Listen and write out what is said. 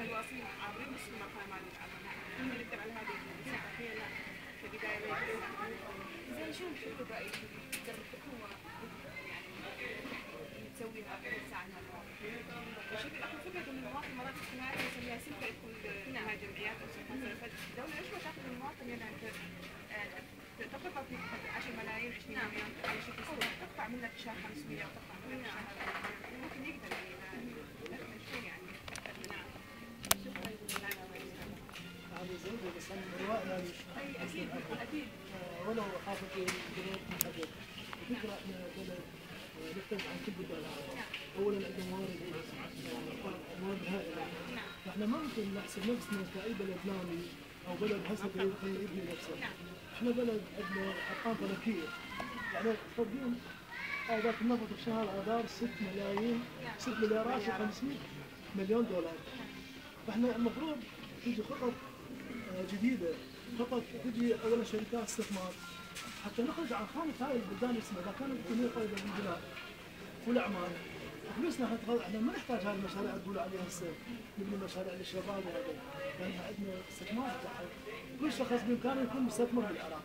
يواصلون عابرين بس في المقامات هم اللي نكتب على هذه هي لا كبداية زين شو نشوف رأيك تقدر الحكومة يعني تسويها بتوسع المواقف بشكل أخف فكرة إن المواطن مرات اجتماعية نسميها سلفة يكون لها جمعيات أو سلفة فالدولة ليش ما تاخذ المواطن يعني تقطع في 10 ملايين 20 مليون على شكل سلفة تقطع منك شهر 500 وتقطع منك شهر ممكن يقدر يعني شو يعني نعم هذا زين بس انا من رواء يعني اكيد اكيد ولو حافظ الجنوب محدد الفكره احنا بلد نختلف عن كل الدول العربيه. اولا عندنا موارد هائله. فاحنا ما ممكن نحسب نفسنا كاي بلد نامي او بلد هسه يبني نفسه. احنا بلد عندنا ارقام فلكيه. يعني تصدقون ذاك النفط بشهر اذار 6 ملايين 6 مليارات و500 مليون دولار. فاحنا المفروض تيجي خطط جديده، خطط تجي اولا شركات استثمار حتى نخرج عن خانه هاي البلدان اسمها اذا كانت الدنيا طيبه بالبناء والاعمال فلوسنا احنا ما نحتاج هاي المشاريع اللي تقول عليها هسه نبني مشاريع للشباب وهذا يعني عندنا استثمار تحت كل شخص بامكانه يكون مستثمر بالعراق.